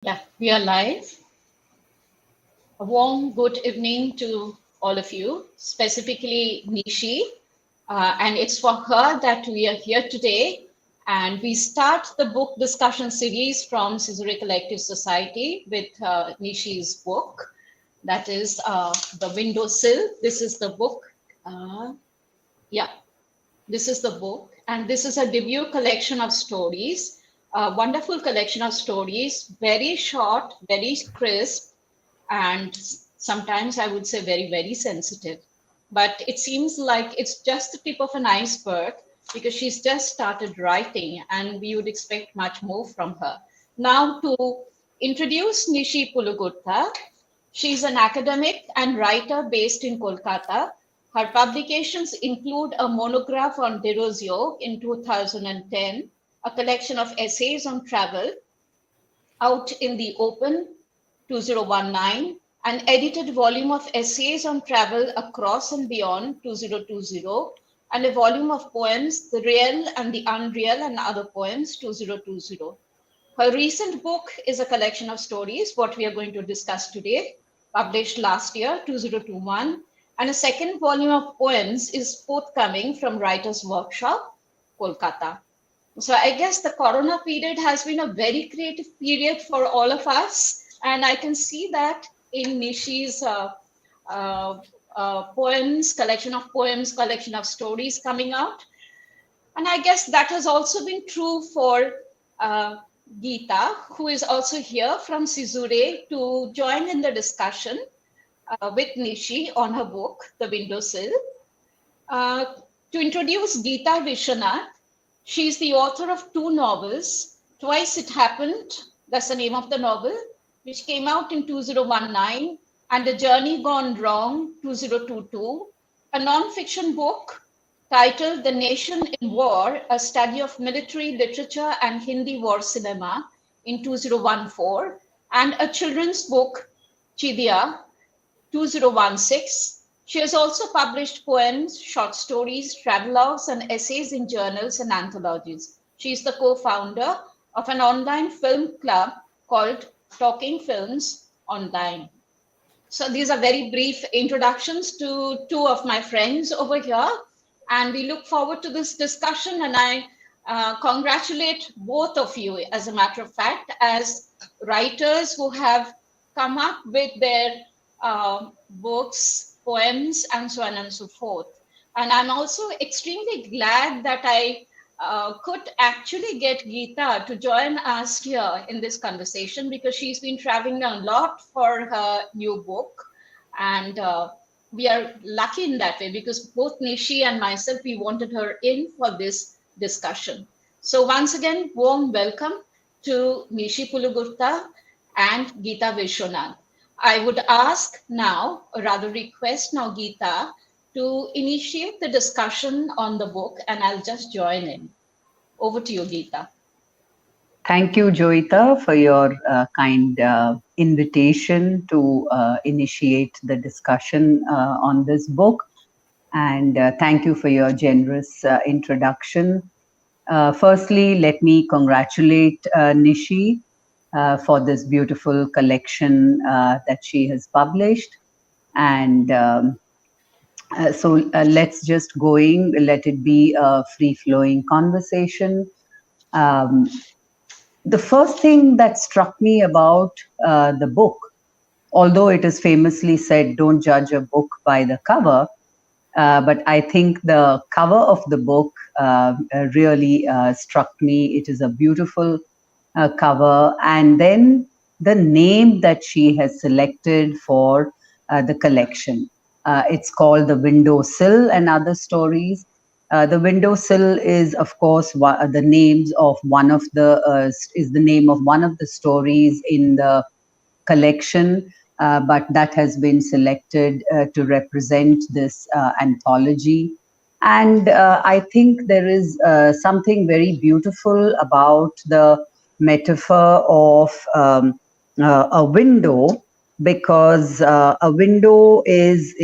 Yeah, we are live. A warm good evening to all of you, specifically Nishi. And it's for her that we are here today. And we start the book discussion series from Caesurae Collective Society with Nishi's book. That is The Window Sill. This is the book. Yeah, this is the book, and this is a debut collection of stories, a wonderful collection of stories, very short, very crisp, and sometimes I would say very, very sensitive. But it seems like it's just the tip of an iceberg because she's just started writing, and we would expect much more from her. Now, to introduce Nishi Pulugurtha, she's an academic and writer based in Kolkata. Her publications include a monograph on Derozio in 2010, a collection of essays on travel, Out in the Open 2019, an edited volume of essays on travel across and beyond 2020, and a volume of poems, The Real and the Unreal and Other Poems 2020. Her recent book is a collection of stories, what we are going to discuss today, published last year, 2021, and a second volume of poems is forthcoming from Writers' Workshop, Kolkata. So I guess the Corona period has been a very creative period for all of us. And I can see that in Nishi's poems, collection of stories coming out. And I guess that has also been true for uh, Geeta, who is also here from Caesurae to join in the discussion with Nishi on her book, The Window Sill. Uh, to introduce Geeta Vishwanath, she is the author of two novels, Twice It Happened, that's the name of the novel, which came out in 2019, and A Journey Gone Wrong, 2022, a non-fiction book titled The Nation in War, a study of military literature and Hindi war cinema in 2014, and a children's book, Chidia, 2016. She has also published poems, short stories, travelogues, and essays in journals and anthologies. She is the co-founder of an online film club called Talking Films Online. So these are very brief introductions to two of my friends over here. And we look forward to this discussion. And I congratulate both of you, as a matter of fact, as writers who have come up with their books, poems, and so on and so forth. And I'm also extremely glad that I could actually get Geeta to join us here in this conversation because she's been traveling a lot for her new book. And we are lucky in that way because both Nishi and myself, we wanted her in for this discussion. So once again, warm welcome to Nishi Pulugurtha and Geeta Vishwanath. I would ask now, or rather request now, Geeta, to initiate the discussion on the book, and I'll just join in. Over to you, Geeta. Thank you, Joita, for your kind invitation to initiate the discussion on this book. And thank you for your generous introduction. Firstly, let me congratulate Nishi for this beautiful collection that she has published. And so let's just let it be a free-flowing conversation. The first thing that struck me about the book, although it is famously said, don't judge a book by the cover, but I think the cover of the book really struck me. It is a beautiful cover. And then the name that she has selected for the collection. It's called The Window Sill and Other Stories. The Window Sill is, of course, the names of one of the is the name of one of the stories in the collection, but that has been selected to represent this anthology. And I think there is something very beautiful about the metaphor of a window, because a window is,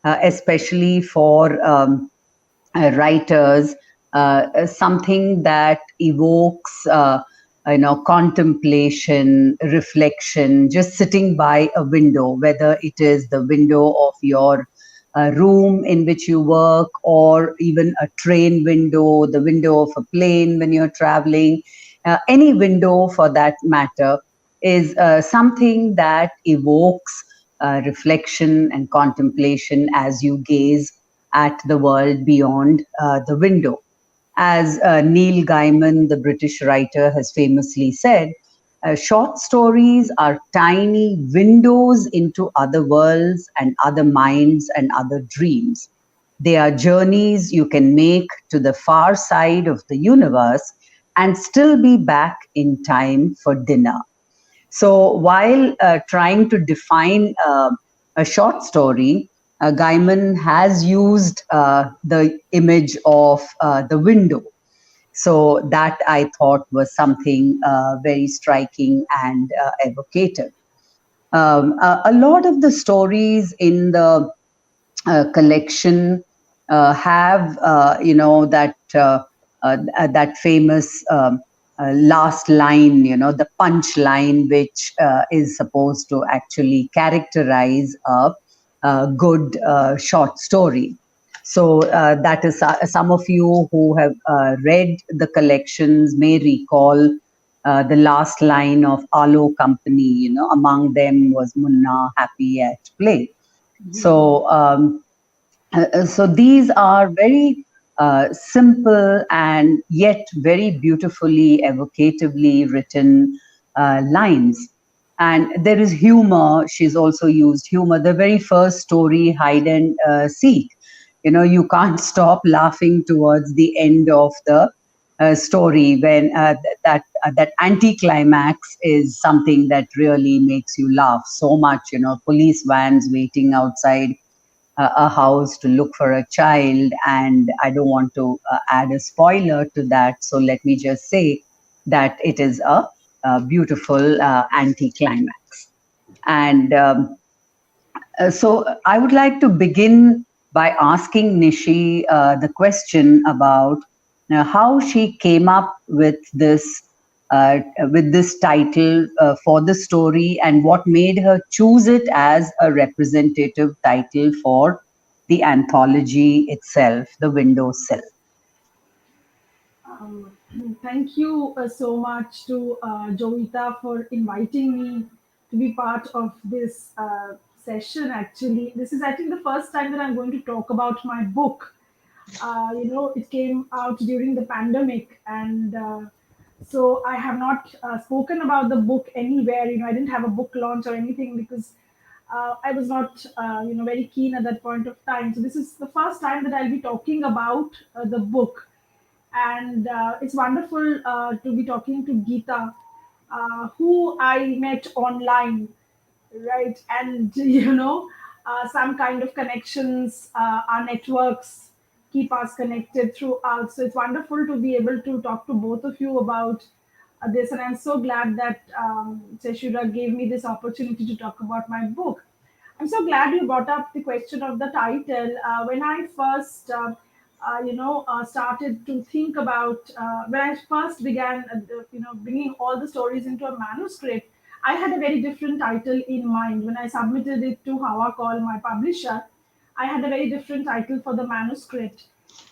especially for writers, something that evokes contemplation, reflection, just sitting by a window, whether it is the window of your room in which you work, or even a train window, the window of a plane when you're traveling, any window for that matter, is something that evokes reflection and contemplation as you gaze at the world beyond the window. As Neil Gaiman, the British writer, has famously said, short stories are tiny windows into other worlds and other minds and other dreams. They are journeys you can make to the far side of the universe and still be back in time for dinner. So while trying to define a short story, Gaiman has used the image of the window. So that I thought was something very striking and evocative. A lot of the stories in the collection have, that famous last line, the punch line, which is supposed to actually characterize a good short story. So that is some of you who have read the collections may recall the last line of Alo Company. Among them was Munna happy at play. So so these are very simple and yet very beautifully, evocatively written lines. And there is humor. She's also used humor. The very first story, Hide and Seek, you can't stop laughing towards the end of the story when that anticlimax is something that really makes you laugh so much. Police vans waiting outside a house to look for a child, and I don't want to add a spoiler to that, so let me just say that it is a beautiful anticlimax. And so I would like to begin by asking Nishi the question about how she came up with this title for the story, and what made her choose it as a representative title for the anthology itself, The Window Sill. Thank you so much to Jovita for inviting me to be part of this session. Actually, this is, I think, the first time that I'm going to talk about my book. It came out during the pandemic, and so I have not spoken about the book anywhere. I didn't have a book launch or anything because I was not, very keen at that point of time. So this is the first time that I'll be talking about the book, and it's wonderful to be talking to Geeta, who I met online, right? And some kind of connections, our networks keep us connected throughout. So it's wonderful to be able to talk to both of you about this, and I'm so glad that Caesura gave me this opportunity to talk about my book. I'm so glad you brought up the question of the title. When I first, started to think about, when I first began, bringing all the stories into a manuscript, I had a very different title in mind. When I submitted it to Hawakal, my publisher, I had a very different title for the manuscript.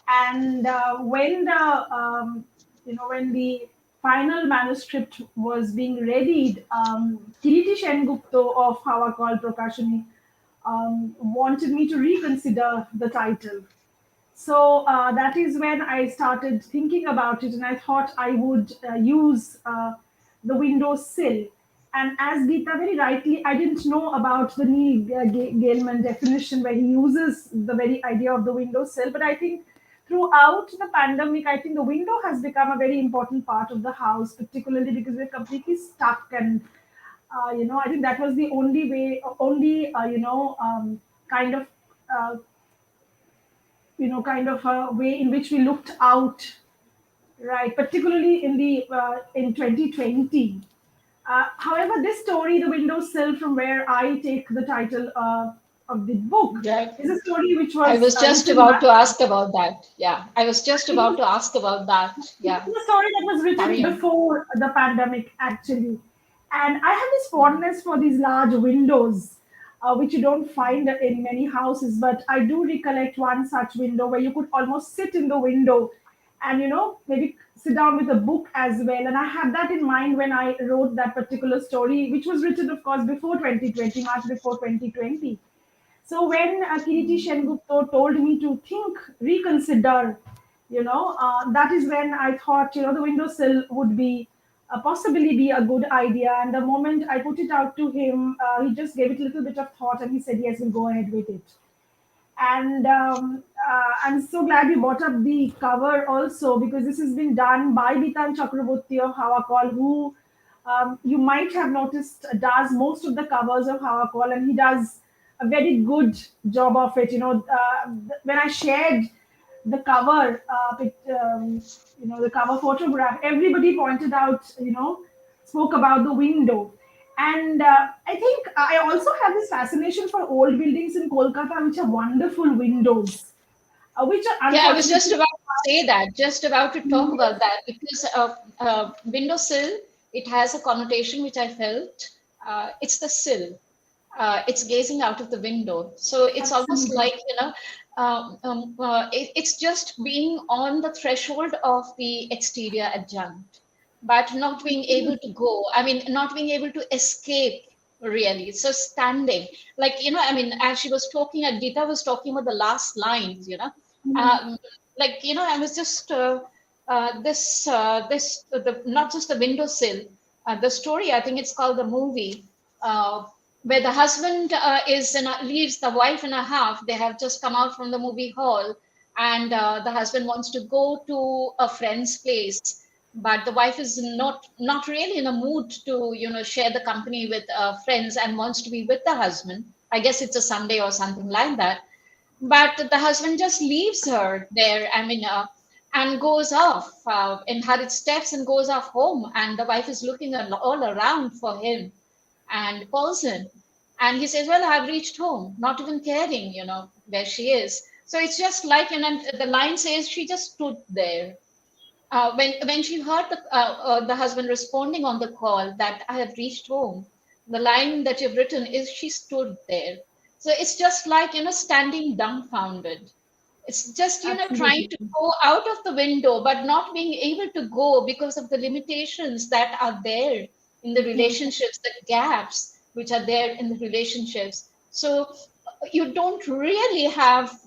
And when the final manuscript was being readied, Kiriti Sengupta of Hawakal Prakashani wanted me to reconsider the title. So that is when I started thinking about it, and I thought I would use the window sill. And as Geeta very rightly, I didn't know about the Neil Gaiman definition where he uses the very idea of the window sill. But I think throughout the pandemic, I think the window has become a very important part of the house, particularly because we're completely stuck. And I think that was the only way, kind of uh, kind of a way in which we looked out, right? Particularly in 2020. However, this story, The Window Sill, from where I take the title, of the book Exactly. is a story which was I was just written about by, to ask about that. Yeah, I was just about to ask about that. it Yeah, is a story that was written carry on. before the pandemic, actually. And I have this fondness for these large windows, which you don't find in many houses. But I do recollect one such window where you could almost sit in the window and, maybe sit down with a book as well. And I had that in mind when I wrote that particular story, which was written, of course, before 2020, much before 2020. So when Kiriti Sengupta told me to think, reconsider, that is when I thought, the windowsill would be possibly be a good idea. And the moment I put it out to him, he just gave it a little bit of thought and he said, yes, we'll go ahead with it. And I'm so glad you brought up the cover also, because this has been done by Bitan Chakraborty of Hawakal, who you might have noticed does most of the covers of Hawakal, and he does a very good job of it. When I shared the cover, the cover photograph, everybody pointed out, spoke about the window. And I think I also have this fascination for old buildings in Kolkata, which are wonderful windows, which are Yeah, I was just unfortunately. about to say that, just about to talk about that, because windowsill, it has a connotation which I felt. It's the sill. It's gazing out of the window. So it's almost Absolutely. like, it's just being on the threshold of the exterior adjunct, but not being able to go. I mean, not being able to escape really. So standing, like, as she was talking, Geeta was talking about the last lines, um, like, I was just not just the windowsill, the story, I think it's called the movie, where the husband leaves the wife in a half. They have just come out from the movie hall, and the husband wants to go to a friend's place, but the wife is not really in a mood to share the company with friends, and wants to be with the husband. I guess it's a Sunday or something like that, but the husband just leaves her there, and goes off in hurried steps and goes off home, and the wife is looking all around for him and calls him, and he says, well, I've reached home, not even caring where she is. So it's just like, the line says she just stood there. When she heard the husband responding on the call that I have reached home, the line that you've written is she stood there. So it's just like, standing dumbfounded. It's just, trying Absolutely. to go out of the window, but not being able to go because of the limitations that are there in the relationships, the gaps which are there in the relationships. So you don't really have,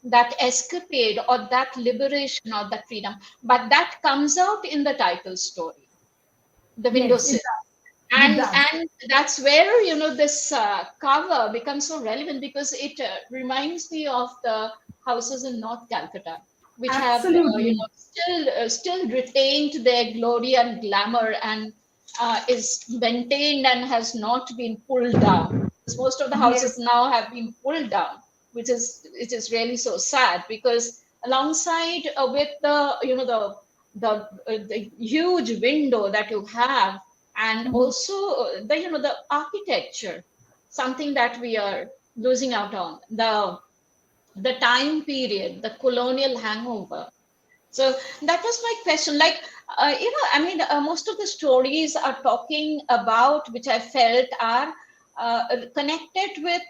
that escapade or that liberation or that freedom, but that comes out in the title story, the Yes, windowsill. it does. It and does. and that's where this cover becomes so relevant, because it reminds me of the houses in North Calcutta, which have Absolutely. still retained their glory and glamour, and is maintained and has not been pulled down, because most of the houses Yes. now have been pulled down, which is really so sad, because alongside with the the huge window that you have, and Mhm. also the architecture, something that we are losing out on, the time period, the colonial hangover. So that was my question. Like, most of the stories are talking about, which I felt are connected with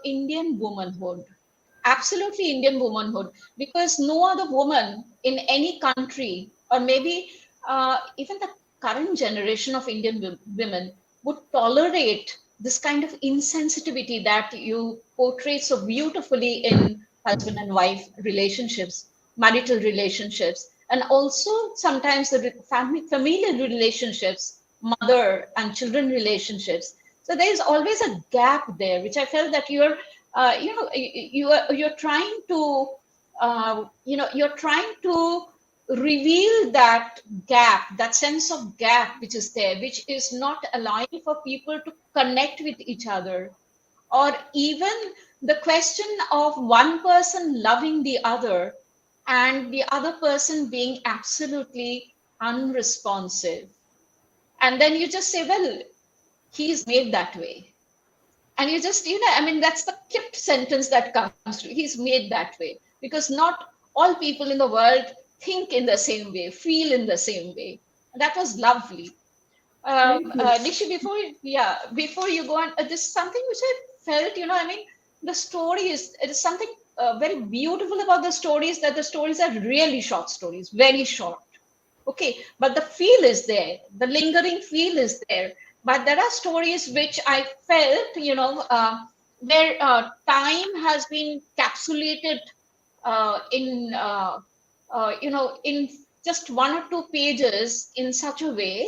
Indian womanhood, absolutely Indian womanhood, because no other woman in any country, or maybe even the current generation of Indian women, would tolerate this kind of insensitivity that you portray so beautifully in husband and wife relationships, marital relationships, and also sometimes the familial relationships, mother and children relationships. So there is always a gap there, which I felt that you're trying to you're trying to reveal that gap, that sense of gap which is there, which is not allowing for people to connect with each other, or even the question of one person loving the other and the other person being absolutely unresponsive, and then you just say, well, he's made that way. And you just, I mean, that's the clipped sentence that comes through. He's made that way because not all people in the world think in the same way, feel in the same way. That was lovely. Thank you. Nishi, before you go on, this is something which I felt, I mean, the story it is something very beautiful about the stories, that the stories are really short stories, very short. Okay, but the feel is there, the lingering feel is there. But there are stories which I felt, where time has been capsulated in just one or two pages in such a way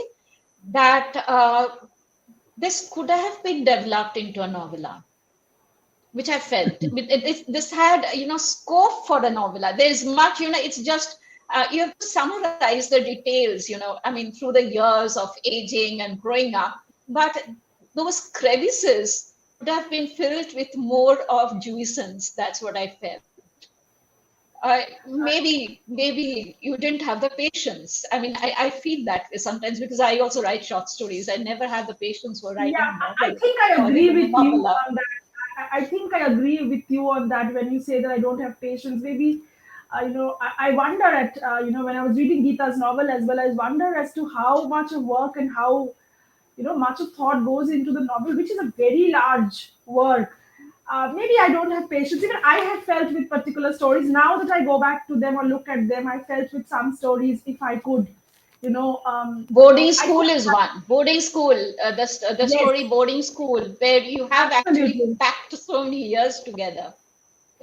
that this could have been developed into a novella, which I felt. This had, scope for a novella. There's much, it's just, you have to summarize the details, I mean, through the years of aging and growing up. But those crevices would have been filled with more of jouissance. That's what I felt. Maybe you didn't have the patience. I mean, I feel that way sometimes because I also write short stories. I never have the patience for writing Yeah, a I novel think I or agree even a with you novella. on that. I think I agree with you on that when you say that I don't have patience. Maybe, I wonder at, when I was reading Geeta's novel as well, I wonder as to how much of work and how, much of thought goes into the novel, which is a very large work. Maybe I don't have patience. Even I have felt with particular stories. Now that I go back to them or look at them, I felt with some stories, if I could, Boarding I could. school is one. Boarding school, the Yes, story boarding school, where you have actually absolutely. packed so many years together.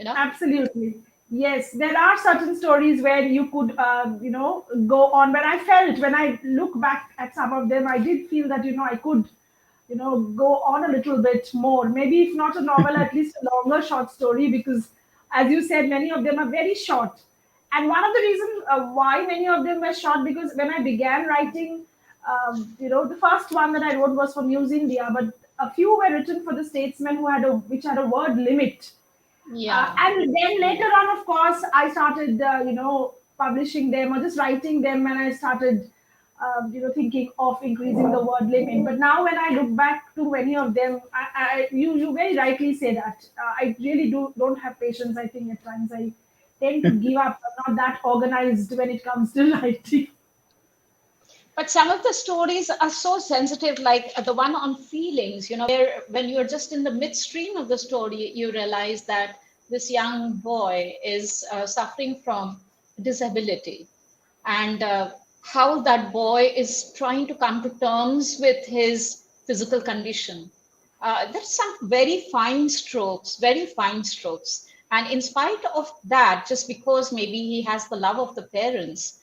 Absolutely. Yes, there are certain stories where you could, go on. But I felt when I look back at some of them, I did feel that, I could, go on a little bit more. Maybe if not a novel, at least a longer short story, because as you said, many of them are very short. And one of the reasons why many of them were short, because when I began writing, the first one that I wrote was for News India, but a few were written for the Statesman which had a word limit. Yeah. And then later on, of course, I started, publishing them or just writing them, and I started, thinking of increasing the word limit. But now, when I look back to many of them, you very rightly say that I really don't have patience. I think at times I tend to give up. I'm not that organized when it comes to writing. But some of the stories are so sensitive, like the one on feelings, where when you're just in the midstream of the story, you realize that this young boy is suffering from disability, and how that boy is trying to come to terms with his physical condition. There's some very fine strokes, very fine strokes. And in spite of that, just because maybe he has the love of the parents,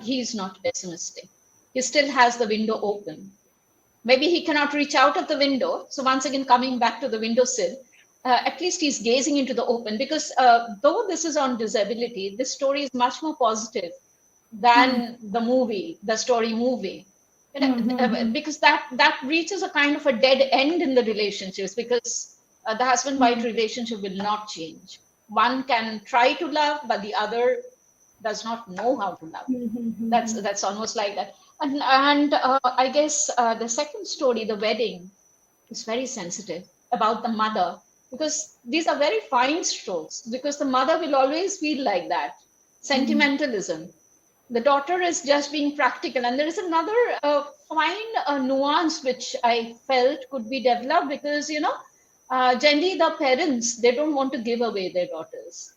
he's not pessimistic. He still has the window open. Maybe he cannot reach out of the window. So once again, coming back to the windowsill, at least he's gazing into the open, because though this is on disability, this story is much more positive than the story movie. Mm-hmm. Because that reaches a kind of a dead end in the relationships, because the husband-wife relationship will not change. One can try to love, but the other does not know how to love. That's almost like that. And I guess the second story, the wedding, is very sensitive about the mother, because these are very fine strokes, because the mother will always feel like that sentimentalism. The daughter is just being practical. And there is another fine nuance which I felt could be developed, because generally the parents, they don't want to give away their daughters,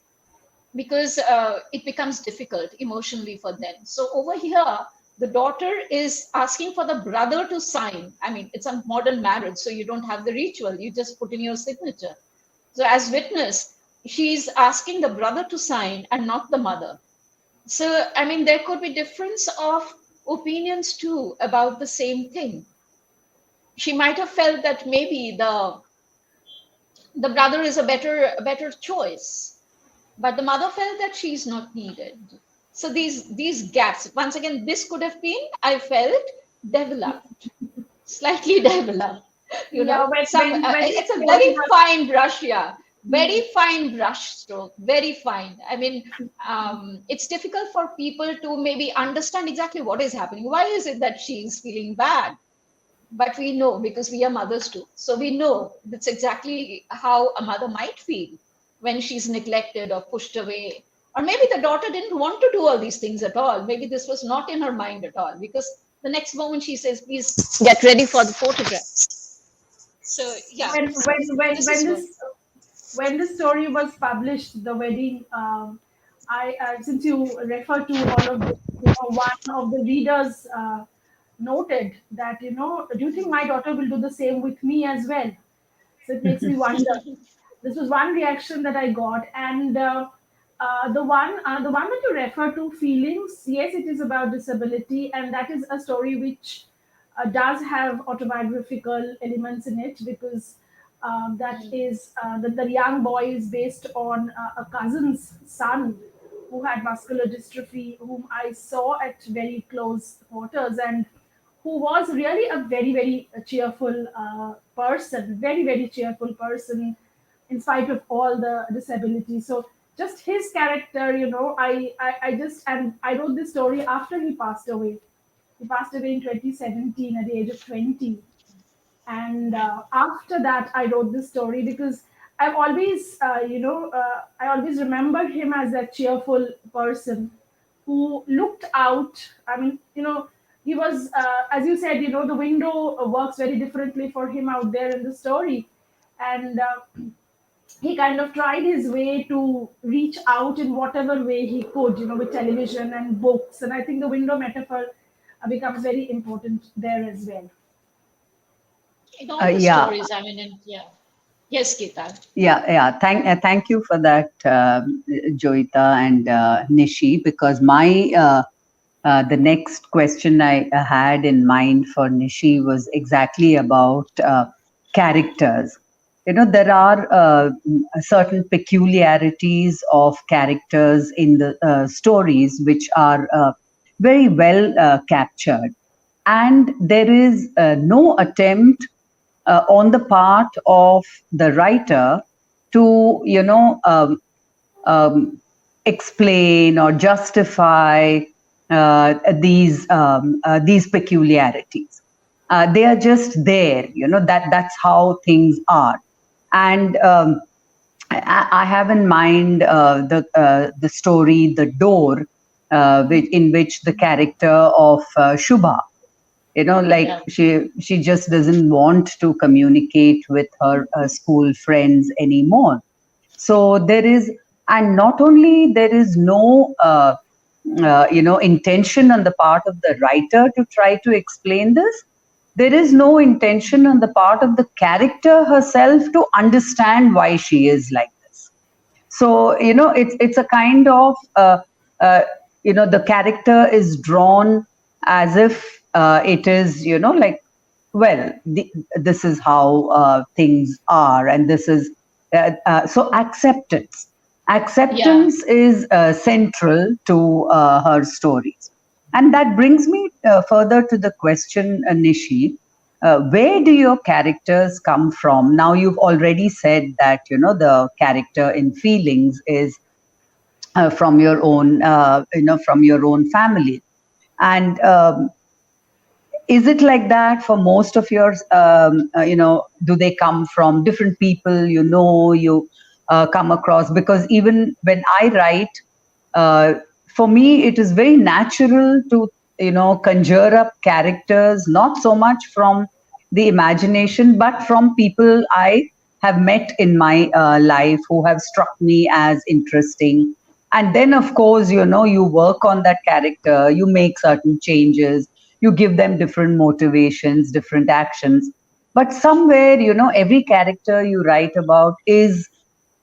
because it becomes difficult emotionally for them. So over here, the daughter is asking for the brother to sign. I mean, it's a modern marriage, so you don't have the ritual, you just put in your signature. So as witness, she's asking the brother to sign and not the mother. So I mean, there could be difference of opinions too about the same thing. She might have felt that maybe the brother is a better choice, but the mother felt that she's not needed. So these gaps, once again, this could have been, I felt, developed, slightly developed. Yeah, Some when the it's a story very was. fine brush, yeah, very fine brush stroke, very fine. I mean, it's difficult for people to maybe understand exactly what is happening. Why is it that she's feeling bad? but we know because we are mothers too. So we know that's exactly how a mother might feel when she's neglected or pushed away. Or maybe the daughter didn't want to do all these things at all. Maybe this was not in her mind at all, because the next moment she says, please get ready for the photograph. So yeah, when when when this when is what. this when the story was published, the wedding, I since you refer to all of this, one of the readers noted that, do you think my daughter will do the same with me as well? So it makes me wonder. This was one reaction that I got, and the one that you refer to, feelings. Yes, it is about disability, and that is a story which does have autobiographical elements in it, because that is the young boy is based on a cousin's son who had muscular dystrophy, whom I saw at very close quarters, and who was really a very, very cheerful person, very, very cheerful person, in spite of all the disability. So just his character, I just, and I wrote this story after he passed away. He passed away in 2017 at the age of 20. And after that, I wrote this story because I've always, I always remember him as that cheerful person who looked out. I mean, he was, as you said, the window works very differently for him out there in the story. And he kind of tried his way to reach out in whatever way he could, with television and books. And I think the window metaphor becomes very important there as well. In all the Yeah, stories, I mean, yeah. Yes, Geeta. yeah. Thank you for that, Joita and Nishi, because the next question I had in mind for Nishi was exactly about characters. There are certain peculiarities of characters in the stories which are very well captured, and there is no attempt on the part of the writer to, explain or justify these peculiarities. They are just there. That's how things are. And I have in mind the story "The Door," in which the character of Shubha, like she just doesn't want to communicate with her school friends anymore. So there is, and not only there is no intention on the part of the writer to try to explain this, there is no intention on the part of the character herself to understand why she is like this. So it's a kind of the character is drawn as if it is, like, well, this is how things are, and this is so acceptance is central to her stories. And that brings me further to the question, Nishi, where do your characters come from? Now, you've already said that the character in Feelings is from your own from your own family. And is it like that for most of yours? Do they come from different people you come across? Because even when I write, for me it is very natural to conjure up characters, not so much from the imagination but from people I have met in my life who have struck me as interesting. And then, of course, you work on that character, you make certain changes, you give them different motivations, different actions. But somewhere, every character you write about is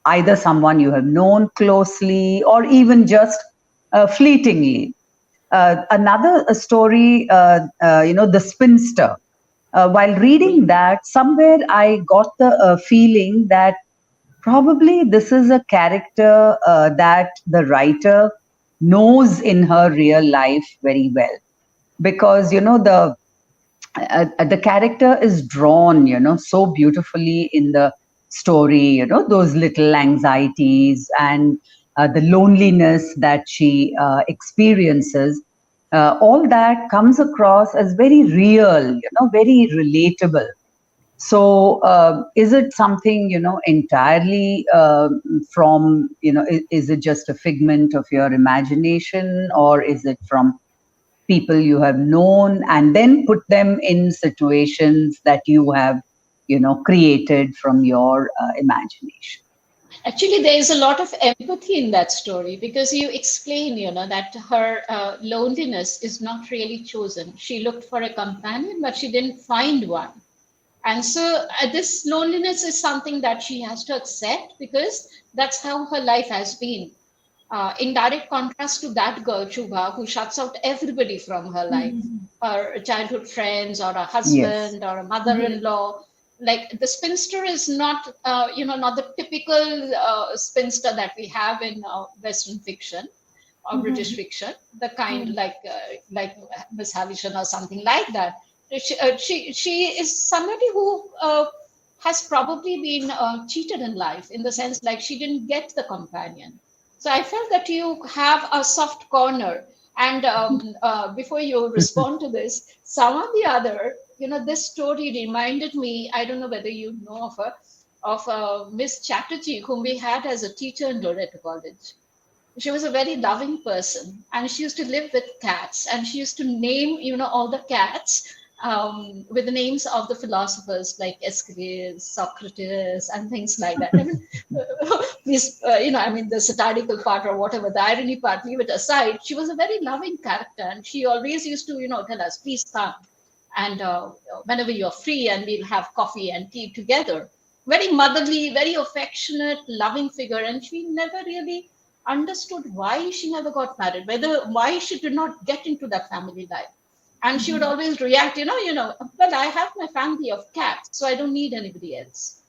either someone you have known closely or even just fleetingly. Another story, The Spinster. While reading that, somewhere I got the feeling that probably this is a character that the writer knows in her real life very well, because the character is drawn so beautifully in the story, those little anxieties and the loneliness that she experiences. all that comes across as very real, very relatable. So, is it something, entirely from, is it just a figment of your imagination, or is it from people you have known and then put them in situations that you have, created from your imagination? Actually, there is a lot of empathy in that story because you explain, that her loneliness is not really chosen. She looked for a companion, but she didn't find one. And so this loneliness is something that she has to accept because that's how her life has been. In direct contrast to that girl, Shubha, who shuts out everybody from her life, her childhood friends or a Yes. husband or a mother-in-law. Like the spinster is not, not the typical spinster that we have in Western fiction or British fiction, the kind like Miss Havisham or something like that. She is somebody who has probably been cheated in life in the sense like she didn't get the companion. So I felt that you have a soft corner. And before you respond to this, some of the other, this story reminded me, I don't know whether you know of her, of Miss Chatterjee, whom we had as a teacher in Loreto College. She was a very loving person, and she used to live with cats, and she used to name, all the cats with the names of the philosophers like Aeschylus, Socrates, and things like that. I mean, please, I mean, the satirical part or whatever, the irony part, leave it aside. She was a very loving character, and she always used to, tell us, please come, and whenever you're free, and we'll have coffee and tea together. Very motherly, very affectionate, loving figure, and she never really understood why she never got married, why she did not get into that family life. And she would always react, well, I have my family of cats, so I don't need anybody else.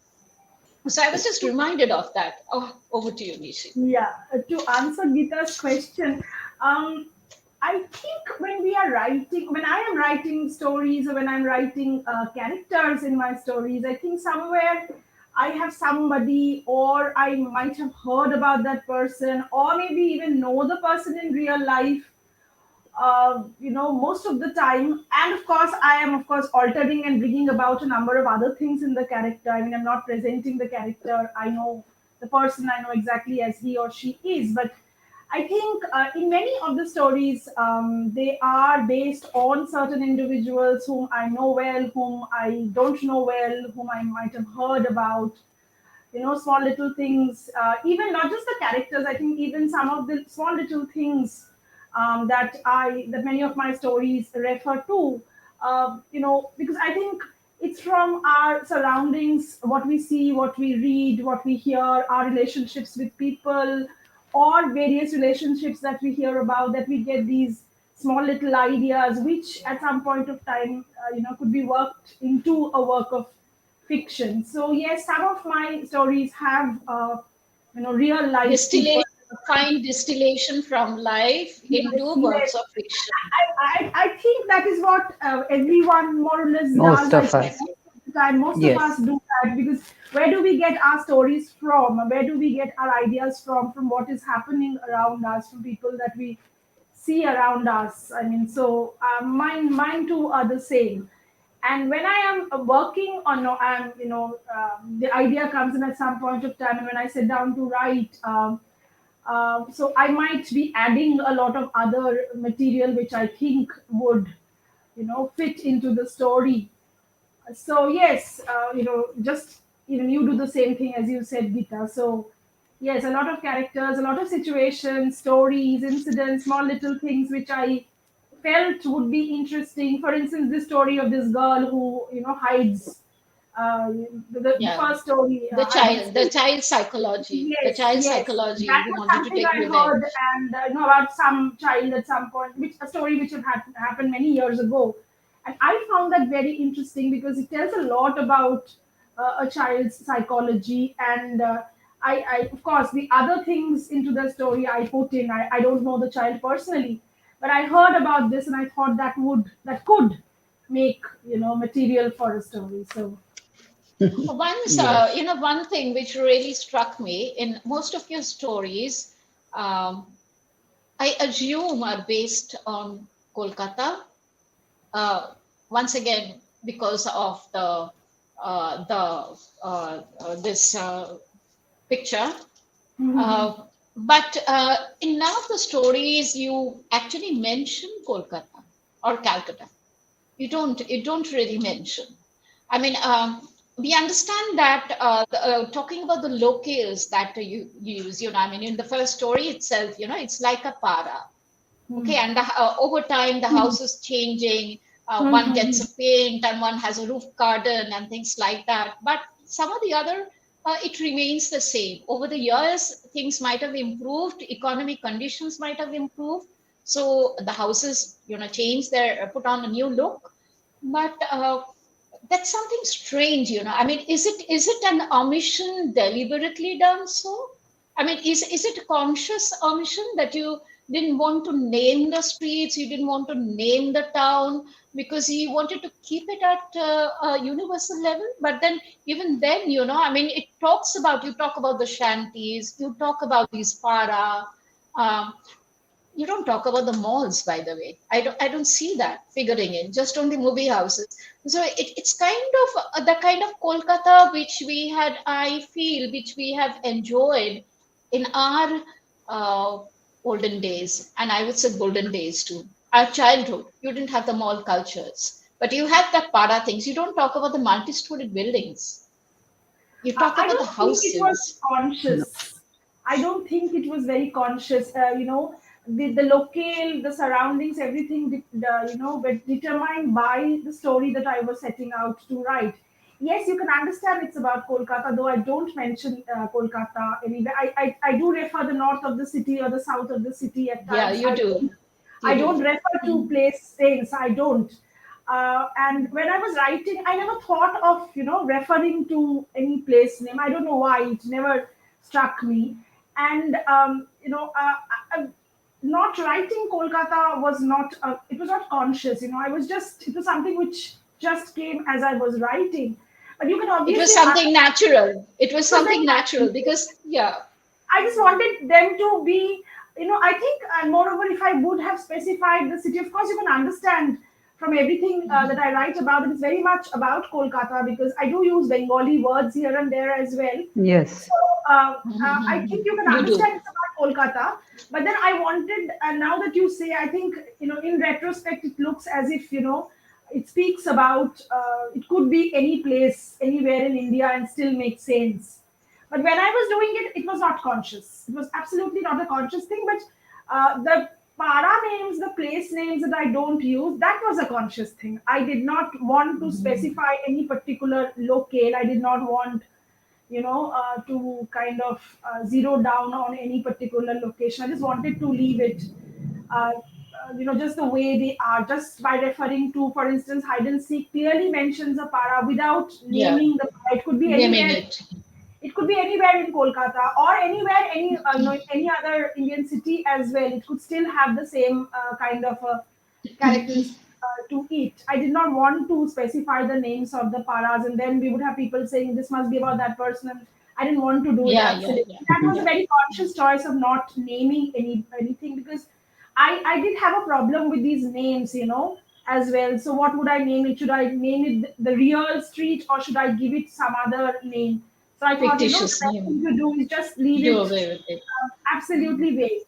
So I was just reminded of that. Oh, over to you, Nishi. Yeah, to answer Geeta's question, I think when I am writing stories or when I'm writing characters in my stories, I think somewhere I have somebody, or I might have heard about that person, or maybe even know the person in real life. Most of the time, and of course, I am of course altering and bringing about a number of other things in the character. I mean, I'm not presenting the character. I know the person. I know exactly as he or she is, but I think in many of the stories, they are based on certain individuals whom I know well, whom I don't know well, whom I might have heard about. Small little things, even not just the characters. I think even some of the small little things that many of my stories refer to. Because I think it's from our surroundings, what we see, what we read, what we hear, our relationships with people, or various relationships that we hear about, that we get these small little ideas, which at some point of time, could be worked into a work of fiction. So yes, some of my stories have, real life people. Distillation, find distillation from life Yes, into works yes. of fiction. I think that is what everyone more or less Most does. I of think us. most of the time, most of us Yes. do that, because where do we get our stories from? Where do we get our ideas from? From what is happening around us, from people that we see around us. I mean, so mine too are the same. And when I am working on, the idea comes in at some point of time, and when I sit down to write. So I might be adding a lot of other material which I think would, fit into the story. So yes, just even you do the same thing as you said, Geeta. So yes, a lot of characters, a lot of situations, stories, incidents, small little things which I felt would be interesting. For instance, this story of this girl who hides. Uh, the Yeah. first story The I had child, the child psychology, the Yes, child yes. psychology, That you was wanted to something take I heard, revenge. and about some child at some point, which a story which had happened many years ago, and I found that very interesting because it tells a lot about a child's psychology, and I, of course, the other things into the story I put in. I don't know the child personally, but I heard about this, and I thought that could make material for a story. So Once, Yes. one thing which really struck me in most of your stories, I assume are based on Kolkata. Once again, because of this picture. But in none of the stories you actually mention Kolkata or Calcutta. You don't really mention. I mean, we understand that talking about the locales that you use, I mean, in the first story itself, it's like a para. Okay, and over time, the house is changing. One gets a paint and one has a roof garden and things like that. But some of the other, it remains the same. Over the years, things might have improved. Economic conditions might have improved. So the houses, change put on a new look. But that's something strange, I mean, is it an omission deliberately done so? I mean, is it a conscious omission that you didn't want to name the streets, you didn't want to name the town because you wanted to keep it at a universal level? But then, even then, I mean, you talk about the shanties, you talk about these para. You don't talk about the malls, by the way. I don't see that figuring in, just on the movie houses. So it's kind of the kind of Kolkata which I feel, which we have enjoyed in our olden days, and I would say golden days too. Our childhood, you didn't have the mall cultures, but you had that para things. You don't talk about the multi-story buildings. You talk about the houses. It was conscious. I don't think it was very conscious. The locale, the surroundings, everything, were determined by the story that I was setting out to write. Yes, you can understand it's about Kolkata, though I don't mention Kolkata anywhere. I do refer the north of the city or the south of the city at times. Yeah, you do. I don't refer to place names. I don't. And when I was writing, I never thought of referring to any place name. I don't know why, it never struck me. And not writing Kolkata was not it was not conscious. It was something which just came as I was writing. But you can obviously, it was something natural. It was something natural because I just wanted them to be, I think, and moreover, if I would have specified the city, of course, you can understand from everything that I write about it, it's very much about Kolkata, because I do use Bengali words here and there as well. Yes. So I think you can understand it's about Kolkata. But then I wanted, and now that you say, I think, in retrospect, it looks as if, it speaks about, it could be any place, anywhere in India and still make sense. But when I was doing it, it was not conscious. It was absolutely not a conscious thing. But the para names, the place names that I don't use, that was a conscious thing. I did not want to specify any particular locale. I did not want, to kind of zero down on any particular location. I just wanted to leave it, just the way they are, just by referring to, for instance, hide and seek clearly mentions a para without naming the para. It could be anywhere. It could be anywhere in Kolkata or anywhere, any other Indian city as well. It could still have the same kind of characters to it. I did not want to specify the names of the paras, and then we would have people saying this must be about that person. And I didn't want to do that. That was a very conscious choice of not naming anything, because I did have a problem with these names, as well. So what would I name it? Should I name it the real street, or should I give it some other name? So I thought, the best thing to do is just leave it. Absolutely vague.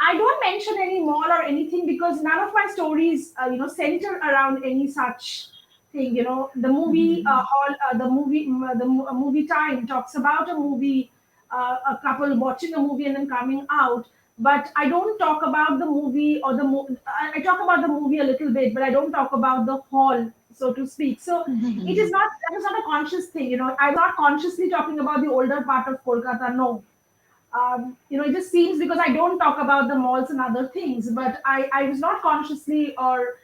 I don't mention any mall or anything because none of my stories, center around any such thing. The movie hall, the movie time talks about a movie, a couple watching a movie and then coming out. But I don't talk about the movie or I talk about the movie a little bit, but I don't talk about the hall, so to speak. So that is not a conscious thing. I'm not consciously talking about the older part of Kolkata. No. It just seems because I don't talk about the malls and other things, but I was not consciously or,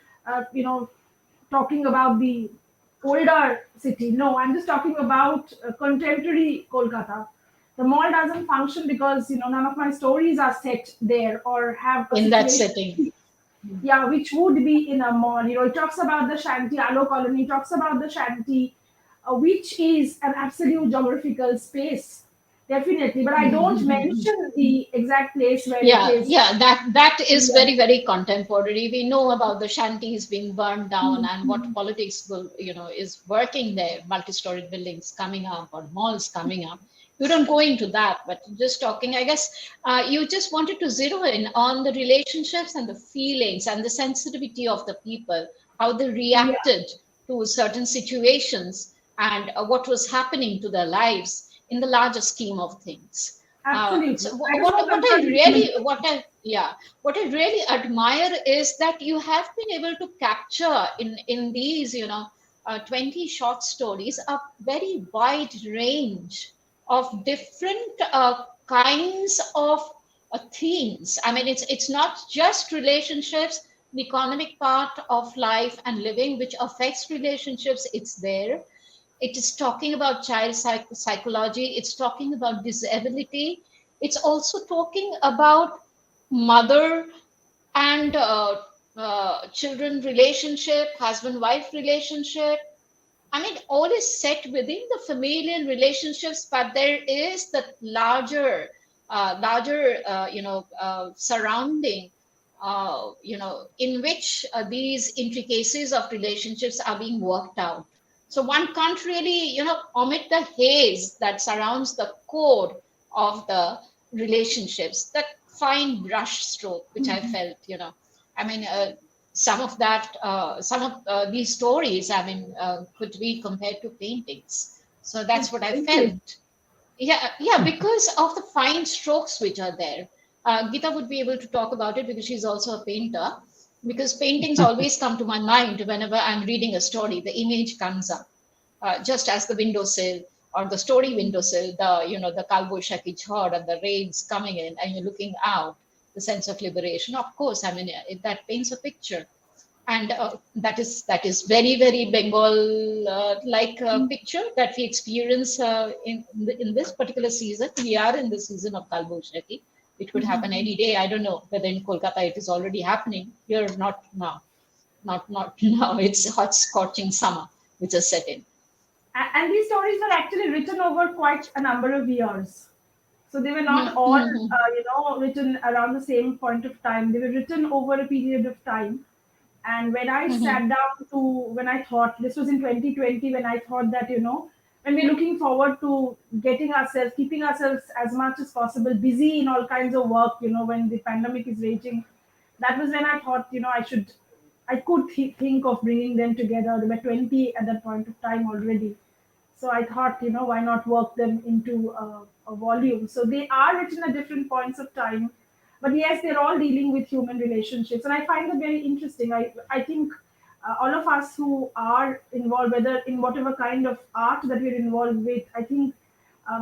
talking about the older city. No, I'm just talking about contemporary Kolkata. The mall doesn't function because, none of my stories are set there or have in that setting. Yeah, which would be in a mall. It talks about the shanty, Alo colony, talks about the shanty, which is an absolute geographical space. Definitely, but I don't mention the exact place where it Yeah, is. yeah, that is Yeah. very, very contemporary. We know about the shanties being burned down and what politics will, is working there, multi-storied buildings coming up or malls coming up. You don't go into that, but just talking, I guess, you just wanted to zero in on the relationships and the feelings and the sensitivity of the people, how they Yeah, reacted to certain situations and what was happening to their lives in the larger scheme of things. absolutely. So That is what what I'm I trying to really mention. what I really admire is that you have been able to capture in these 20 short stories a very wide range of different kinds of themes. I mean, it's not just relationships, the economic part of life and living which affects relationships. It's there. It is talking about child psychology. It's talking about disability. It's also talking about mother and children relationship, husband wife relationship. I mean, all is set within the familial relationships, but there is the larger surrounding, in which these intricacies of relationships are being worked out. So one can't really, omit the haze that surrounds the core of the relationships, that fine brush stroke, which I felt, I mean, some of these stories, I mean, could be compared to paintings. So that's what I Interesting. felt. Yeah, because of the fine strokes which are there. Gita would be able to talk about it because she's also a painter. Because paintings always come to my mind whenever I'm reading a story. The image comes up, just as the windowsill or the story windowsill, the Kalboshaki Jhod and the rains coming in, and you're looking out. The sense of liberation, of course. I mean, that paints a picture, and that is very, very Bengal like picture that we experience in this particular season. We are in the season of Kalboshaki. It could happen any day. I don't know whether in Kolkata it is already happening. Here, not now. Not now. It's hot, scorching summer which is set in. And these stories were actually written over quite a number of years. So they were not all, Mm-hmm. written around the same point of time. They were written over a period of time. And when I Mm-hmm. sat down to, when I thought, this was in 2020, when I thought that, when we're looking forward to getting ourselves, keeping ourselves as much as possible busy in all kinds of work, when the pandemic is raging, that was when I thought, I could think of bringing them together. They were 20 at that point of time already. So I thought, why not work them into a volume? So they are written at different points of time, but yes, they're all dealing with human relationships, and I find them very interesting. I think all of us who are involved, whether in whatever kind of art that we're involved with, I think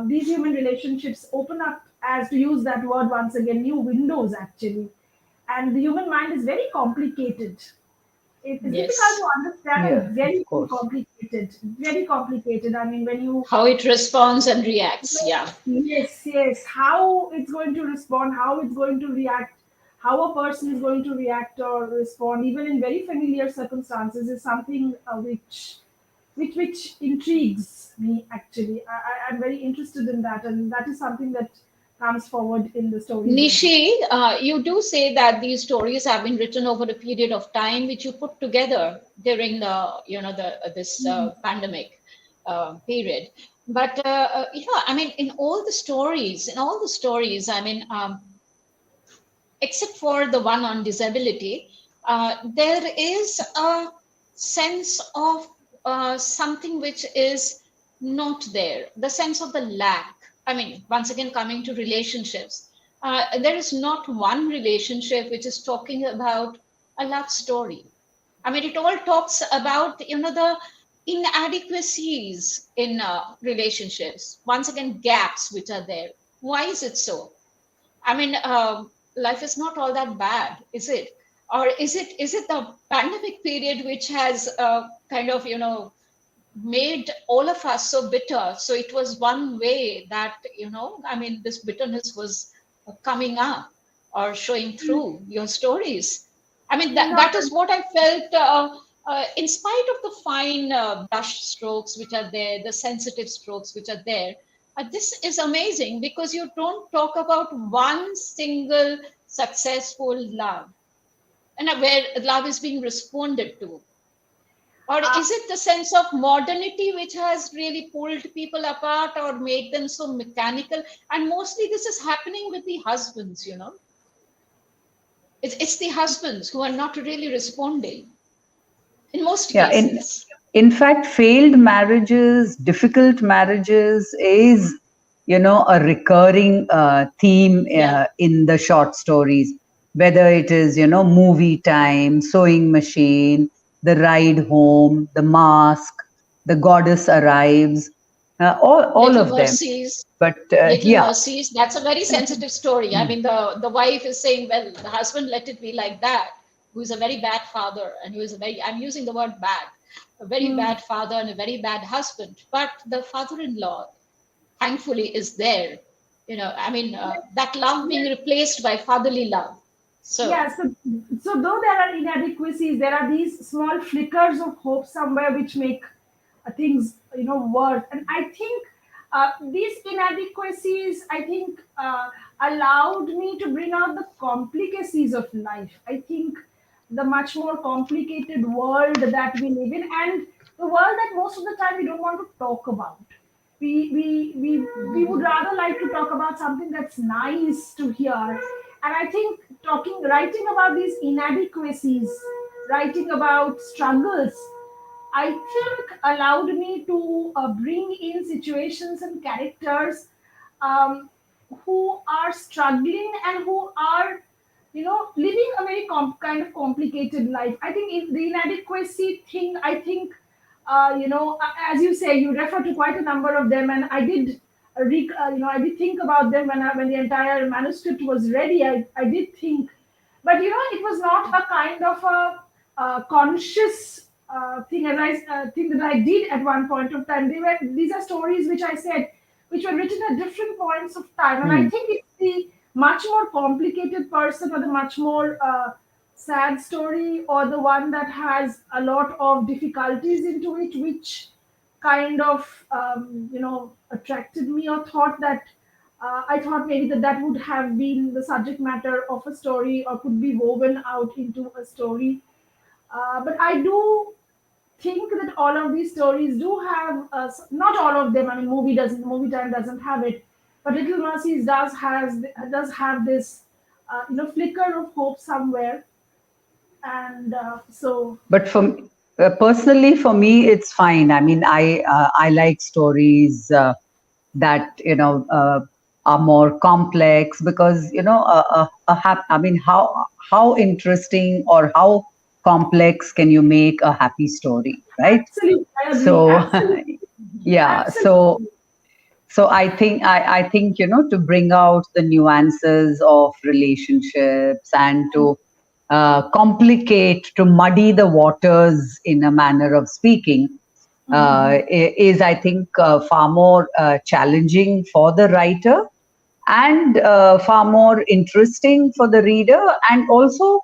these human relationships open up, as to use that word once again, new windows actually. And the human mind is very complicated. It is difficult Yes. to understand, Yeah, and of very course. complicated. Very complicated. I mean, when you, How it responds and reacts. Yeah. yes, yes, how it's going to respond, how it's going to react, how a person is going to react or respond, even in very familiar circumstances, is something which intrigues me. Actually, I'm very interested in that, and that is something that comes forward in the stories as well. Nishi, you do say that these stories have been written over a period of time, which you put together during the this pandemic period. But I mean, in all the stories, I mean, except for the one on disability, there is a sense of something which is not there, the sense of the lack. I mean, once again, coming to relationships, there is not one relationship which is talking about a love story. I mean, it all talks about, the inadequacies in relationships. Once again, gaps which are there. Why is it so? I mean, life is not all that bad, is it? Or is it the pandemic period which has kind of made all of us so bitter? So it was one way that I mean, this bitterness was coming up or showing through your stories. I mean, No, that is what I felt. In spite of the fine brush strokes which are there, the sensitive strokes which are there, This is amazing because you don't talk about one single successful love and where love is being responded to. Or is it the sense of modernity which has really pulled people apart or made them so mechanical? And mostly this is happening with the husbands, you know. It's the husbands who are not really responding in most Yeah, cases. in fact, failed marriages, difficult marriages is, a recurring theme Yeah. in the short stories, whether it is, movie time, sewing machine, the ride home, the mask, the goddess arrives, all Little of them. Mercies. But Little yeah, Mercies. That's a very sensitive story. I mean, the wife is saying, well, the husband let it be like that, who is a very bad father, and who is a very, I'm using the word bad, a very bad father and a very bad husband. But the father-in-law, thankfully, is there. You know, I mean, that love being replaced by fatherly love. So, Yeah, so though there are inadequacies, there are these small flickers of hope somewhere which make things worse. And I think these inadequacies, I think, allowed me to bring out the complicacies of life. I think the much more complicated world that we live in, and the world that most of the time we don't want to talk about. We would rather like to talk about something that's nice to hear. And I think writing about these inadequacies, writing about struggles, I think allowed me to bring in situations and characters um, who are struggling and who are, living a very kind of complicated life. I think the inadequacy thing, I think, as you say, you refer to quite a number of them, and I did. I did think about them when the entire manuscript was ready. I did think, but it was not a kind of a conscious thing, as I think that I did at one point of time. These are stories which I said, which were written at different points of time, and I hmm. think it's the much more complicated person, or the much more sad story, or the one that has a lot of difficulties into it, which kind of attracted me, or thought that I thought maybe that would have been the subject matter of a story, or could be woven out into a story. But I do think that all of these stories do have, not all of them. I mean, movie time doesn't have it, but Little Mercies does have this flicker of hope somewhere, and so. But personally, for me, it's fine. I mean, I like stories that are more complex, because I mean, how interesting or how complex can you make a happy story, right? Absolutely, I agree. So Absolutely, yeah, absolutely. so I think, to bring out the nuances of relationships, and to complicate, to muddy the waters, in a manner of speaking, is, I think, far more challenging for the writer, and far more interesting for the reader. And also,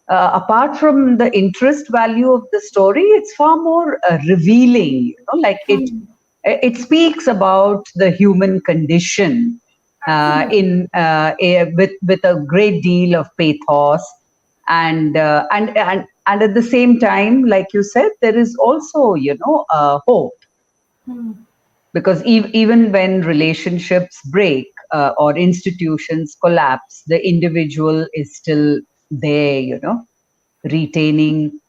apart from the interest value of the story, it's far more revealing, like it speaks about the human condition Absolutely. with a great deal of pathos, and at the same time, like you said, there is also hope, Hmm. because even when relationships break, or institutions collapse, the individual is still there, retaining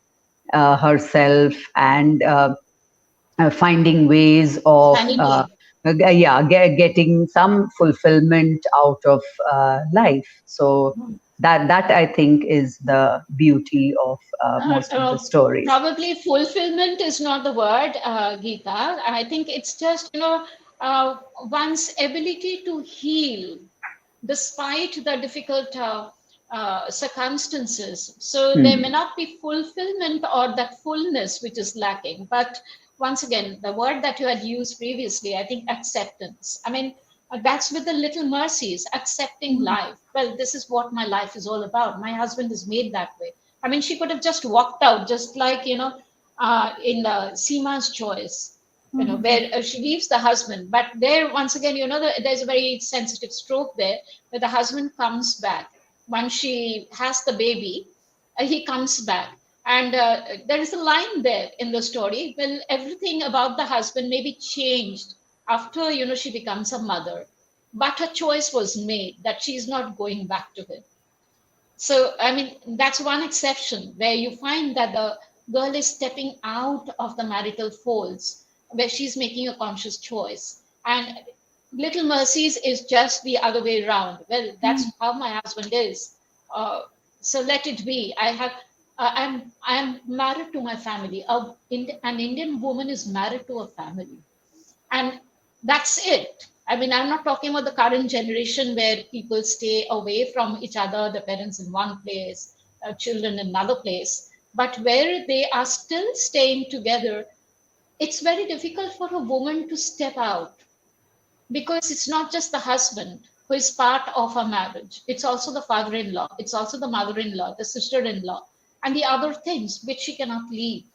herself, and finding ways of sanity. getting some fulfillment out of life. So that I think is the beauty of Uh, most of the uh, stories. Probably fulfillment is not the word, Geeta. I think it's just, one's ability to heal despite the difficult circumstances. So there may Hmm. not be fulfillment or that fullness which is lacking. But once again, the word that you had used previously, I think acceptance. I mean, that's with the little mercies, accepting life. Well, this is what my life is all about. My husband is made that way. I mean, she could have just walked out, just like, in Seema's choice. where she leaves the husband. But there, once again, there's a very sensitive stroke there, where the husband comes back. Once she has the baby, he comes back. And there is a line there in the story, well, everything about the husband may be changed after, she becomes a mother. But her choice was made that she's not going back to him. So, I mean, that's one exception where you find that the girl is stepping out of the marital folds, where she's making a conscious choice. And Little Mercies is just the other way around. Well, that's how my husband is. So let it be. I'm married to my family. An Indian woman is married to a family. And that's it. I mean, I'm not talking about the current generation where people stay away from each other, the parents in one place, children in another place, but where they are still staying together. It's very difficult for a woman to step out, because it's not just the husband who is part of a marriage. It's also the father-in-law. It's also the mother-in-law, the sister-in-law, and the other things which she cannot leave.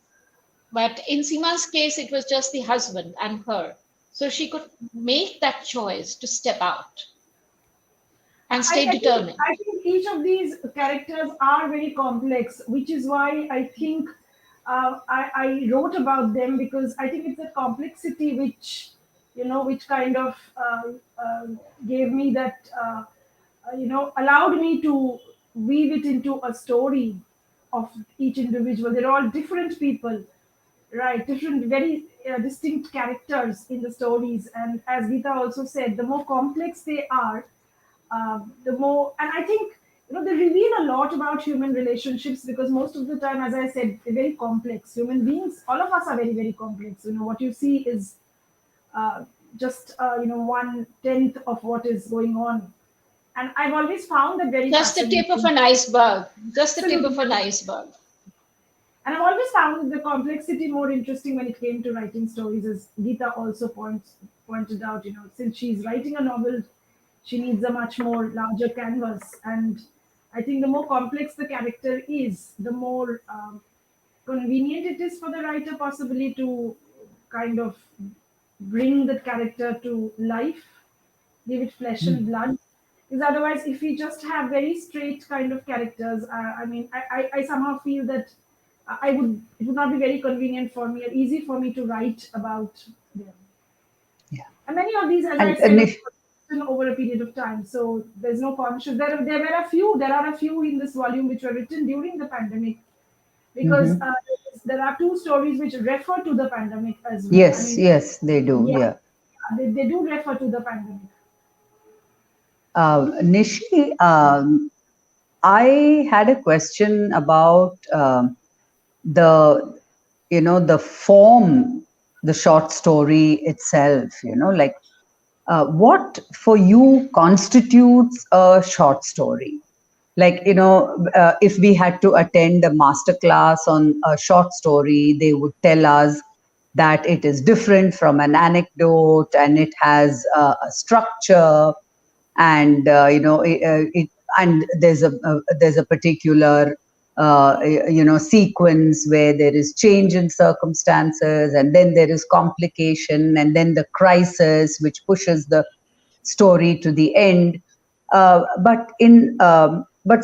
But in Seema's case, it was just the husband and her. So she could make that choice to step out and stay determined. I think each of these characters are very complex, which is why I think I wrote about them, because I think it's a complexity which kind of gave me that, allowed me to weave it into a story of each individual. They're all different people, right? Different, very distinct characters in the stories. And as Geeta also said, the more complex they are, the more, and I think, they reveal a lot about human relationships, because most of the time, as I said, they're very complex. Human beings, all of us are very, very complex. What you see is just 1/10 of what is going on. And I've always found that very just the tip of an iceberg. Just the tip of an iceberg. And I've always found the complexity more interesting when it came to writing stories, as Geeta also pointed out. Since she's writing a novel, she needs a much more larger canvas. And I think the more complex the character is, the more convenient it is for the writer possibly to kind of bring that character to life, give it flesh and blood. Because otherwise, if we just have very straight kind of characters, I somehow feel that it would not be very convenient for me or easy for me to write about them. Yeah. And many of these, as I said, over a period of time. So there's no conscious. There are a few in this volume which were written during the pandemic, because there are 2 stories which refer to the pandemic as well. Yes, they do. Yeah. They do refer to the pandemic. Nishi, I had a question about the form, the short story itself. What for you constitutes a short story? Like, if we had to attend a masterclass on a short story, they would tell us that it is different from an anecdote and it has a structure, and and there's a particular sequence where there is change in circumstances, and then there is complication, and then the crisis which pushes the story to the end. But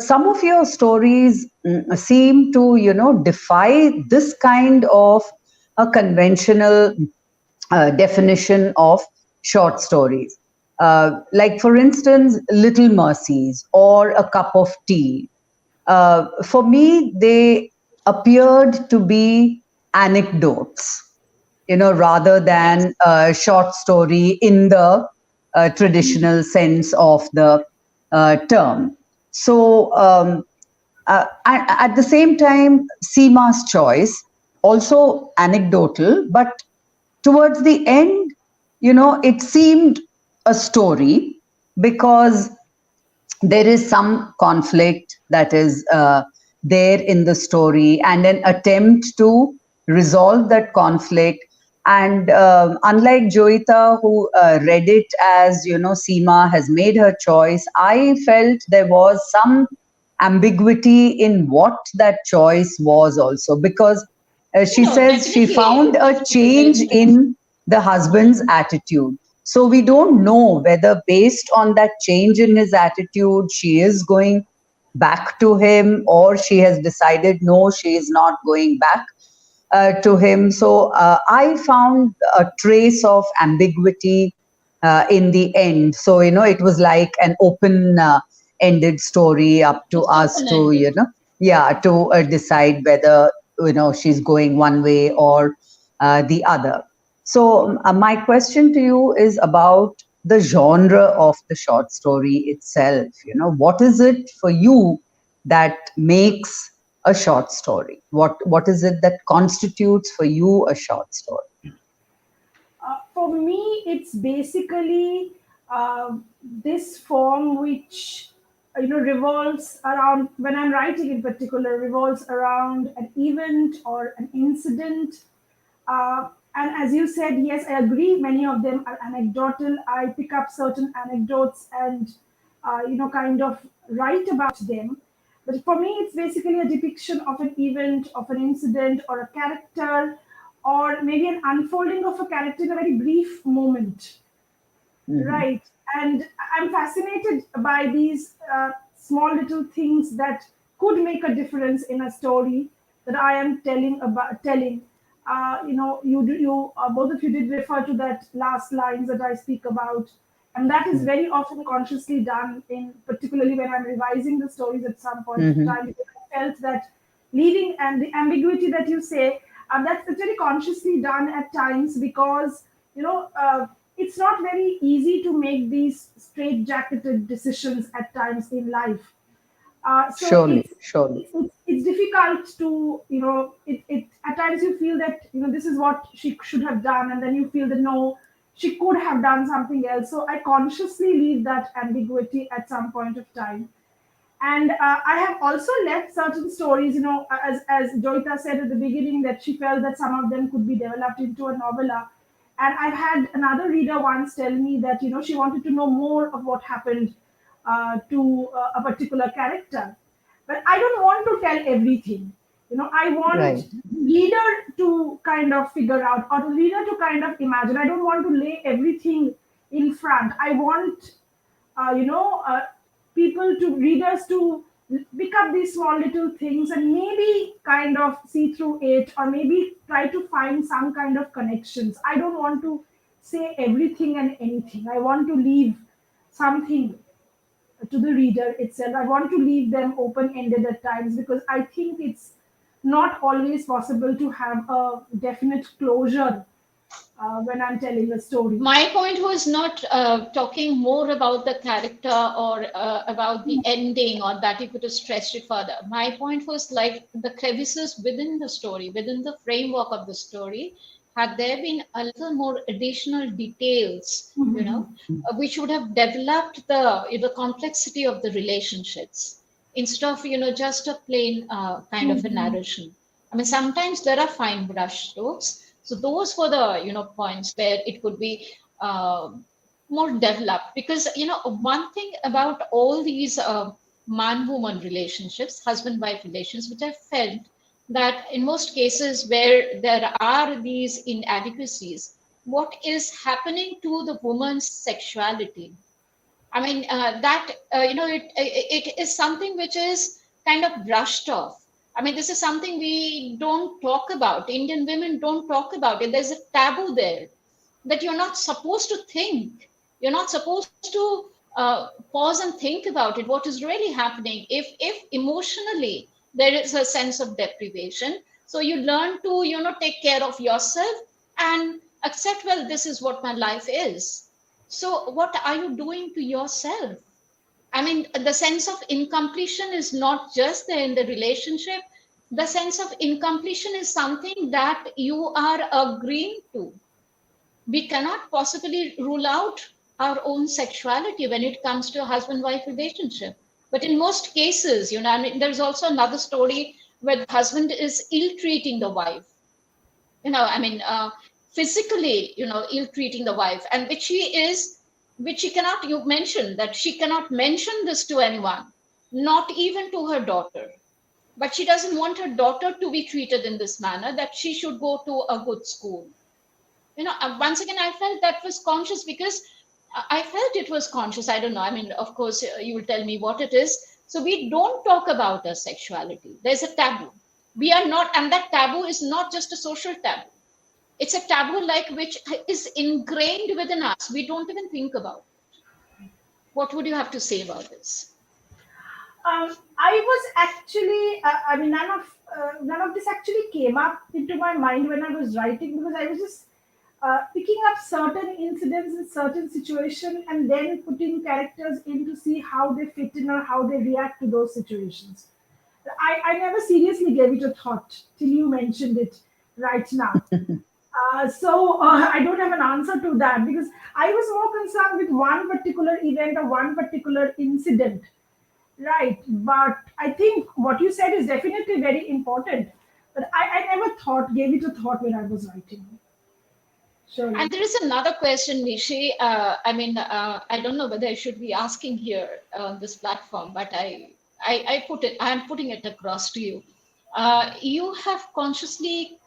some of your stories seem to defy this kind of a conventional definition of short stories. Like, for instance, Little Mercies or A Cup of Tea. For me, they appeared to be anecdotes, rather than a short story in the traditional sense of the term. So, at the same time, Seema's Choice, also anecdotal, but towards the end, it seemed a story, because there is some conflict that is there in the story, and an attempt to resolve that conflict. And unlike Joyita, who read it as, Seema has made her choice, I felt there was some ambiguity in what that choice was also, because she says she found a change in the husband's attitude. So we don't know whether based on that change in his attitude, she is going back to him, or she has decided no, she is not going back to him. So I found a trace of ambiguity in the end. So, it was like an open ended story up to It's us to, open-ended. to decide whether, she's going one way or the other. So my question to you is about the genre of the short story itself. What is it for you that makes a short story? What is it that constitutes for you a short story? For me, it's basically this form which revolves around, when I'm writing in particular, revolves around an event or an incident. And as you said, yes, I agree. Many of them are anecdotal. I pick up certain anecdotes and kind of write about them. But for me, it's basically a depiction of an event, of an incident, or a character, or maybe an unfolding of a character in a very brief moment. Mhm. Right. And I'm fascinated by these small little things that could make a difference in a story that I am telling. You both of you did refer to that last lines that I speak about, and that is very often consciously done in, particularly when I'm revising the stories at some point of Mhm. time, because I felt that leaving and the ambiguity that you say, that's very consciously done at times, because you know. It's not very easy to make these straight-jacketed decisions at times in life. So Surely, surely. it's difficult to, it at times you feel that this is what she should have done, and then you feel that no, she could have done something else. So I consciously leave that ambiguity at some point of time. And I have also left certain stories, as Joita said at the beginning, that she felt that some of them could be developed into a novella. And I've had another reader once tell me that, she wanted to know more of what happened to a particular character. But I don't want to tell everything. I Right. want reader to kind of figure out, or the reader to kind of imagine. I don't want to lay everything in front. I want uh, you know, uh, people to readers to pick up these small little things and maybe kind of see through it, or maybe try to find some kind of connections. I don't want to say everything and anything. I want to leave something to the reader itself. I want to leave them open ended at times, because I think it's not always possible to have a definite closure when I'm telling a story. My point was not talking more about the character or about the ending, or that you could have stretched it further. My point was like the crevices within the story, within the framework of the story. Had there been a little more additional details, which would have developed the complexity of the relationships instead of just a plain kind of a narration. I mean, sometimes there are fine brush strokes. So those were the points where it could be uh, more developed, because one thing about all these man-woman relationships, husband-wife relations, which I felt that in most cases where there are these inadequacies, what is happening to the woman's sexuality? I mean, it is something which is kind of brushed off. I mean, this is something we don't talk about. Indian women don't talk about it. There's a taboo there that you're not supposed to think. You're not supposed to pause and think about it. What is really happening? If emotionally there is a sense of deprivation, so you learn to take care of yourself and accept. Well, this is what my life is. So, what are you doing to yourself? I mean, the sense of incompletion is not just there in the relationship. The sense of incompletion is something that you are agreeing to. We cannot possibly rule out our own sexuality when it comes to a husband-wife relationship. But in most cases, I mean, there's also another story where the husband is ill-treating the wife. I mean, physically, ill-treating the wife, and which she cannot. You mentioned that she cannot mention this to anyone, not even to her daughter. But she doesn't want her daughter to be treated in this manner, that she should go to a good school. once again, I felt that was conscious because I felt it was conscious. I don't know. I mean, of course, you will tell me what it is. So we don't talk about our sexuality. There's a taboo. We are not, and that taboo is not just a social taboo. It's a taboo like which is ingrained within us. We don't even think about it. What would you have to say about this? I was actually, I mean, none of this actually came up into my mind when I was writing, because I was just picking up certain incidents in certain situations and then putting characters in to see how they fit in or how they react to those situations. I never seriously gave it a thought till you mentioned it right now. So I don't have an answer to that, because I was more concerned with one particular event or one particular incident. Right. But I think what you said is definitely very important. But I never gave it a thought when I was writing. Surely. And there is another question, Nishi. I don't know whether I should be asking here on this platform, but I'm putting it across to you. You have consciously,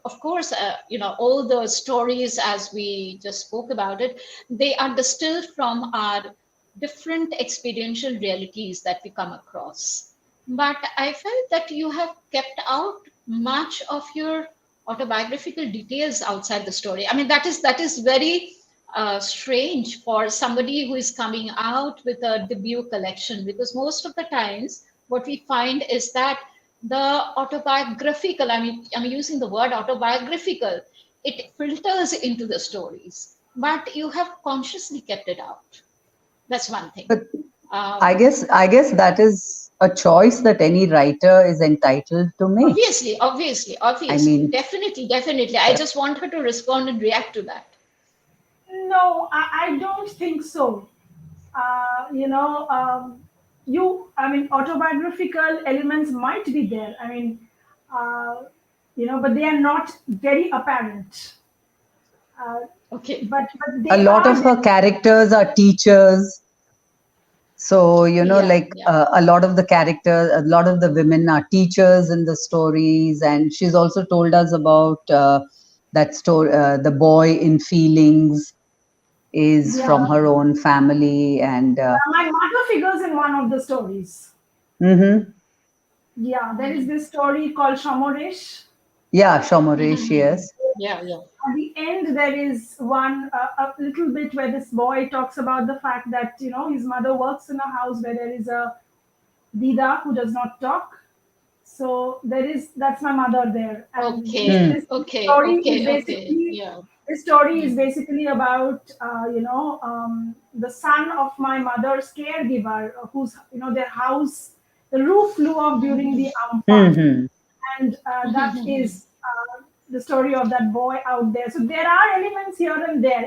of course, all the stories as we just spoke about it, they are distilled from our different experiential realities that we come across. But I felt that you have kept out much of your autobiographical details outside the story. I mean, that is very strange for somebody who is coming out with a debut collection, because most of the times what we find is that the autobiographical, I'm using the word autobiographical, it filters into the stories, but you have consciously kept it out. That's one thing. But Um, I guess that is a choice that any writer is entitled to make. obviously, I mean, definitely. I just want her to respond and react to that. No, I don't think so. Uh, you know, um, I mean, autobiographical elements might be there. Uh, but they are not very apparent. Uh, Okay. but a they lot are of there. her characters are teachers. So, Yeah, like yeah. a lot of the characters, a lot of the women are teachers in the stories. And she's also told us about that story, the boy in feelings is Yeah, from her own family. And my mother figures in one of the stories. mhm. Yeah, there is this story called Shamoresh. Yeah, Shomoresh, Mhm. yes. Yeah, yeah. At the end, there is one a little bit where this boy talks about the fact that his mother works in a house where there is a Dida who does not talk. So that's my mother there, and this Okay, Hmm. this okay, story is okay, okay. basically Yeah. this story is Mm. basically about the son of my mother's caregiver, whose their house, the roof flew off during the Amphan, Hmm. and that is the story of that boy out there. So there are elements here and there.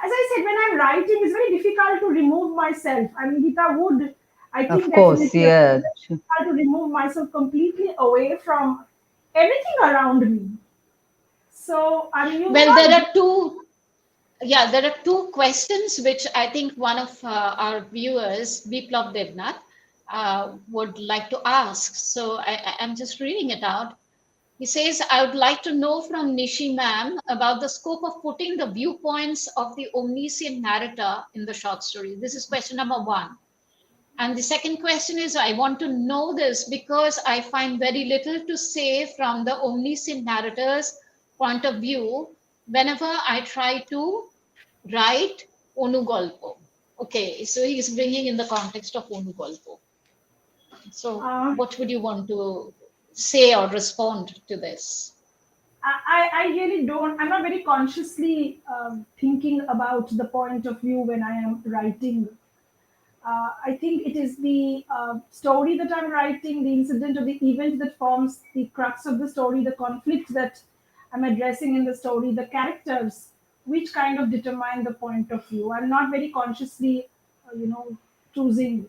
As I said, when I'm writing, it's very difficult to remove myself. I mean, Gita would, I Of think, course, definitely agree. yeah. It's very difficult to remove myself completely away from everything around me. So, I mean, you may Well, not. there are two questions which I think one of our viewers, Biplav Devnath, would like to ask. So I'm just reading it out. He says, I would like to know from Nishi ma'am about the scope of putting the viewpoints of the omniscient narrator in the short story. This is question number one. And the second question is, I want to know this because I find very little to say from the omniscient narrator's point of view whenever I try to write Onugolpo. Okay, so he's bringing in the context of Onugolpo. So, Uh, what would you want to say or respond to this? I really don't. I'm not very consciously thinking about the point of view when I am writing. I think it is the story that I'm writing, the incident or the event that forms the crux of the story, the conflict that I'm addressing in the story, the characters, which kind of determine the point of view. I'm not very consciously, choosing.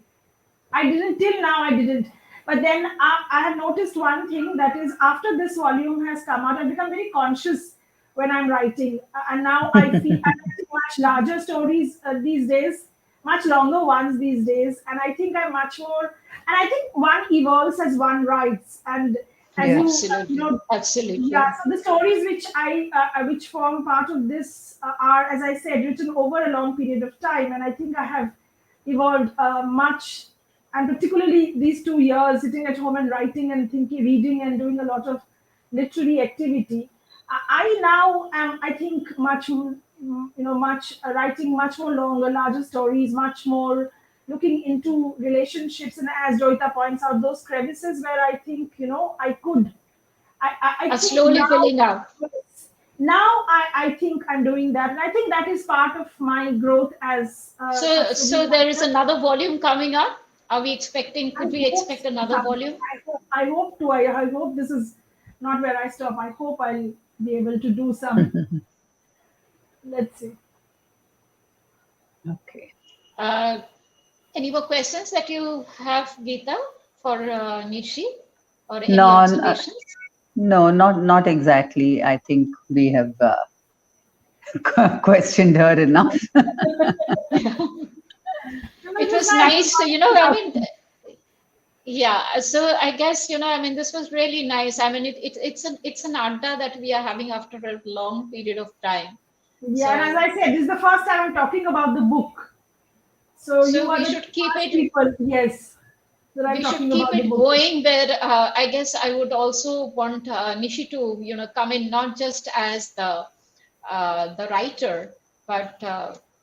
I didn't till now. I didn't. But then I have noticed one thing, that is, after this volume has come out, I've become very conscious when I'm writing, and now I feel I'm writing much larger stories these days, much longer ones these days, and I think I'm much more. And I think one evolves as one writes, and as Yeah. you Absolutely. Absolutely. yeah. So the stories which form part of this are, as I said, written over a long period of time, and I think I have evolved much, and particularly these 2 years sitting at home and writing and thinking, reading, and doing a lot of literary activity. I now am, I think, much writing much more longer, larger stories, much more looking into relationships, and as Joyita points out, those crevices where I think I could. I Are think slowly filling out. now I think I'm doing that, and I think that is part of my growth as So there is another volume coming up. Are we expecting? Could we expect another volume? I hope to. I hope this is not where I stop. I hope I'll be able to do some. Let's see. Okay. Any more questions that you have, Geeta, for Nishi, or any No, observations? no, not exactly. I think we have questioned her enough. It was nice. So, I mean, yeah. So I guess, I mean, this was really nice. I mean, it's an adda that we are having after a long period of time. Yeah, and as I said, this is the first time I'm talking about the book. So you are we the should keep first it. people, yes. That I'm We should talking keep about the it book. going. Where I guess I would also want Nishi to, come in not just as the writer, but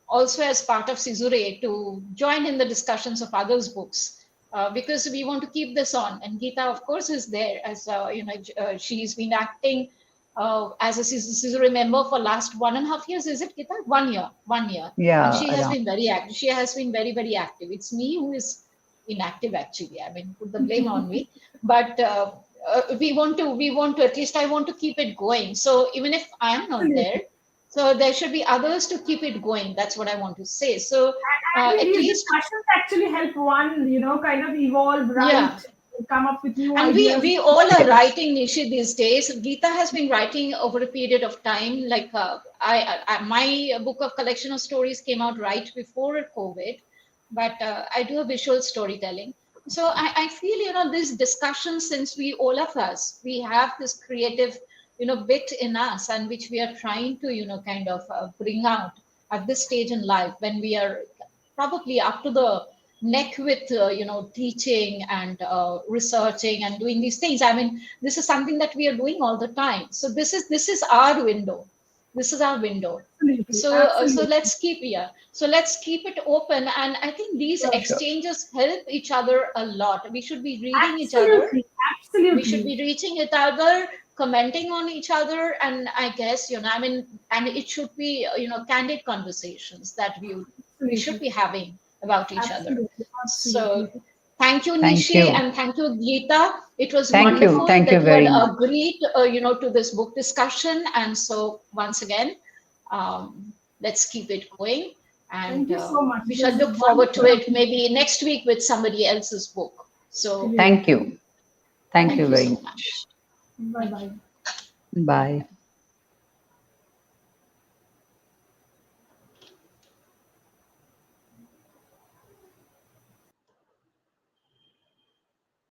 also as part of Caesurae to join in the discussions of others' books, because we want to keep this on. And Geeta, of course, is there as she's been acting as a Caesurae member for last 1.5 years. Is it, Geeta? 1 year, 1 year, and Yeah, she has around. been very active. She has been very, very active. It's me who is inactive, actually. I mean, put the blame on me, but. We want to, at least I want to keep it going. So even if I am not there, so there should be others to keep it going. That's what I want to say. So I at think these least, discussions actually help one, kind of evolve, yeah. write, come up with new And ideas. we all are writing, Nishi, these days. Geeta has been writing over a period of time. Like my book of collection of stories came out right before COVID, but I do a visual storytelling. So I feel, this discussion, since we, all of us, we have this creative, bit in us, and which we are trying to, kind of bring out at this stage in life when we are probably up to the neck with teaching and researching and doing these things. I mean, this is something that we are doing all the time. So this is our window. This is our window. Absolutely, So absolutely. let's keep it open. And I think these Sure. exchanges help each other a lot. We should be reading each other. Absolutely, absolutely. We should be reaching each other, commenting on each other, and I guess, I mean, and it should be candid conversations that we should be having about each other. Absolutely, So absolutely. thank you, Thank Nishi, you. and thank you, Geeta. It was Thank you. wonderful Thank that you you very had much. agreed to this book discussion. And so once again, let's keep it going, and Thank you so much. we This shall is look forward to wonderful. it maybe next week with somebody else's book. So Thank you. Thank you thank you very so much. much. Bye bye. Bye.